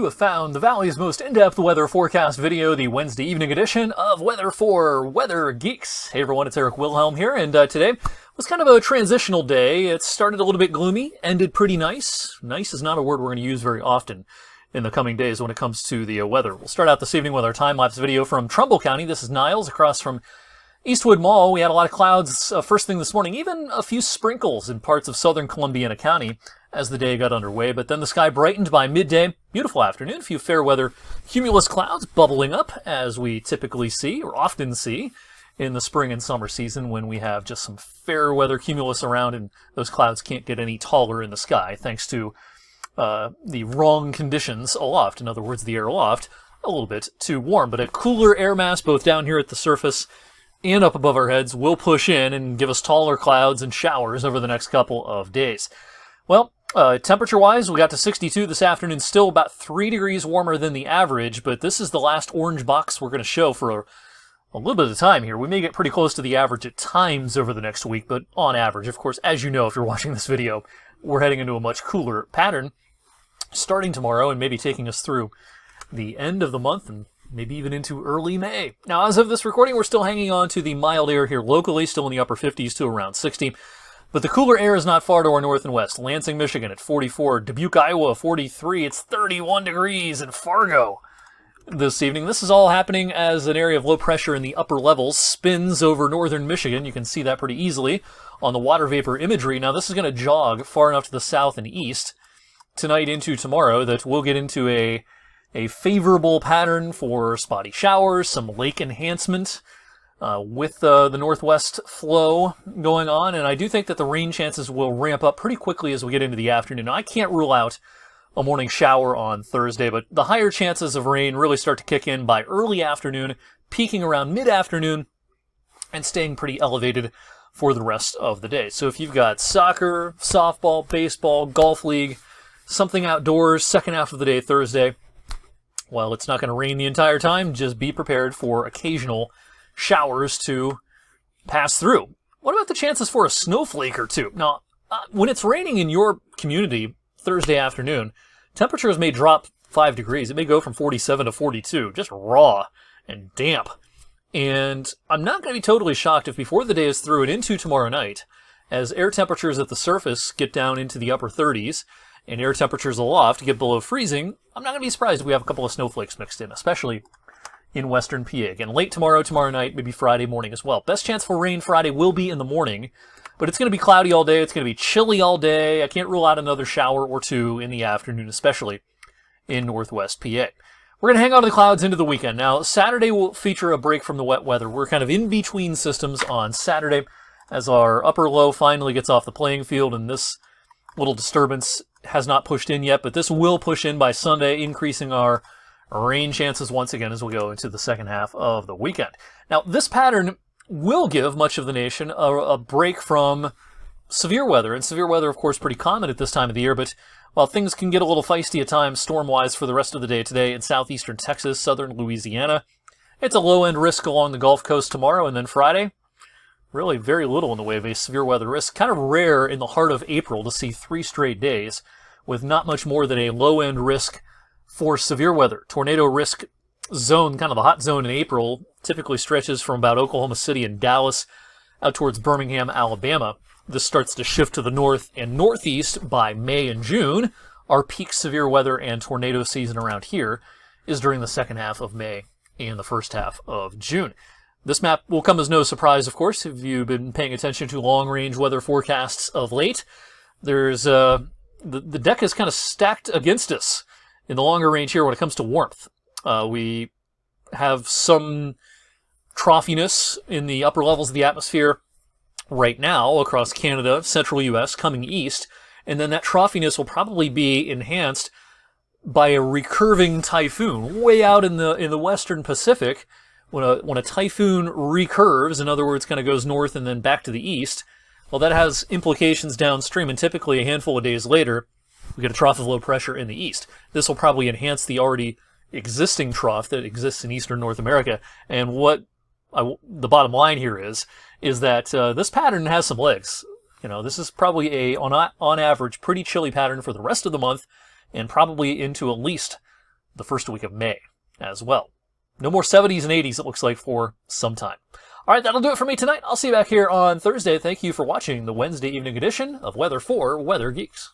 you have found the Valley's most in-depth weather forecast video, the Wednesday evening edition of Weather for Weather Geeks. Hey everyone, it's Eric Wilhelm here, and today was kind of a transitional day. It started a little bit gloomy, ended pretty nice. Nice is not a word we're going to use very often in the coming days when it comes to the weather. We'll start out this evening with our time-lapse video from Trumbull County. This is Niles across from Eastwood Mall. We had a lot of clouds first thing this morning, even a few sprinkles in parts of southern Columbiana County as the day got underway, but then the sky brightened by midday. Beautiful afternoon, a few fair weather cumulus clouds bubbling up, as we typically see, or often see, in the spring and summer season when we have just some fair weather cumulus around and those clouds can't get any taller in the sky thanks to the wrong conditions aloft. In other words, the air aloft, a little bit too warm, but a cooler air mass both down here at the surface and up above our heads will push in and give us taller clouds and showers over the next couple of days. Well, temperature-wise, we got to 62 this afternoon, still about 3 degrees warmer than the average, but this is the last orange box we're going to show for a little bit of time here. We may get pretty close to the average at times over the next week, but on average, of course, as you know if you're watching this video, we're heading into a much cooler pattern starting tomorrow and maybe taking us through the end of the month and maybe even into early May. Now, as of this recording, we're still hanging on to the mild air here locally, still in the upper 50s to around 60. But the cooler air is not far to our north and west. Lansing, Michigan at 44, Dubuque, Iowa 43, it's 31 degrees in Fargo this evening. This is all happening as an area of low pressure in the upper levels spins over northern Michigan. You can see that pretty easily on the water vapor imagery. Now this is going to jog far enough to the south and east tonight into tomorrow that we'll get into a favorable pattern for spotty showers, some lake enhancement, with the northwest flow going on, and I do think that the rain chances will ramp up pretty quickly as we get into the afternoon. Now, I can't rule out a morning shower on Thursday, but the higher chances of rain really start to kick in by early afternoon, peaking around mid-afternoon, and staying pretty elevated for the rest of the day. So if you've got soccer, softball, baseball, golf league, something outdoors, second half of the day Thursday, well, it's not going to rain the entire time. Just be prepared for occasional showers to pass through. What about the chances for a snowflake or two? Now, when it's raining in your community Thursday afternoon, temperatures may drop 5 degrees. It may go from 47 to 42, just raw and damp. And I'm not going to be totally shocked if before the day is through and into tomorrow night, as air temperatures at the surface get down into the upper 30s and air temperatures aloft get below freezing, I'm not going to be surprised if we have a couple of snowflakes mixed in, especially in western PA. Again, late tomorrow night, maybe Friday morning as well. Best chance for rain Friday will be in the morning, but it's going to be cloudy all day. It's going to be chilly all day. I can't rule out another shower or two in the afternoon, especially in northwest PA. We're going to hang on to the clouds into the weekend. Now, Saturday will feature a break from the wet weather. We're kind of in between systems on Saturday as our upper low finally gets off the playing field, and this little disturbance has not pushed in yet, but this will push in by Sunday, increasing our rain chances once again as we go into the second half of the weekend. Now, this pattern will give much of the nation a break from severe weather, and severe weather, of course, pretty common at this time of the year, but while things can get a little feisty at times storm-wise for the rest of the day today in southeastern Texas, southern Louisiana, it's a low-end risk along the Gulf Coast tomorrow, and then Friday, really very little in the way of a severe weather risk. Kind of rare in the heart of April to see 3 straight days with not much more than a low-end risk for severe weather. Tornado risk zone, kind of the hot zone in April, typically stretches from about Oklahoma City and Dallas out towards Birmingham, Alabama. This starts to shift to the north and northeast by May and June. Our peak severe weather and tornado season around here is during the second half of May and the first half of June. This map will come as no surprise, of course, if you've been paying attention to long-range weather forecasts of late. There's the deck is kind of stacked against us in the longer range here when it comes to warmth. We have some troughiness in the upper levels of the atmosphere right now across Canada, central U.S., coming east, and then that troughiness will probably be enhanced by a recurving typhoon way out in the western Pacific. When a typhoon recurves, in other words, kind of goes north and then back to the east, well, that has implications downstream, and typically a handful of days later, we get a trough of low pressure in the east. This will probably enhance the already existing trough that exists in eastern North America. And what the bottom line here is that this pattern has some legs. You know, this is probably on average, pretty chilly pattern for the rest of the month, and probably into at least the first week of May as well. No more 70s and 80s, it looks like, for some time. All right, that'll do it for me tonight. I'll see you back here on Thursday. Thank you for watching the Wednesday evening edition of Weather for Weather Geeks.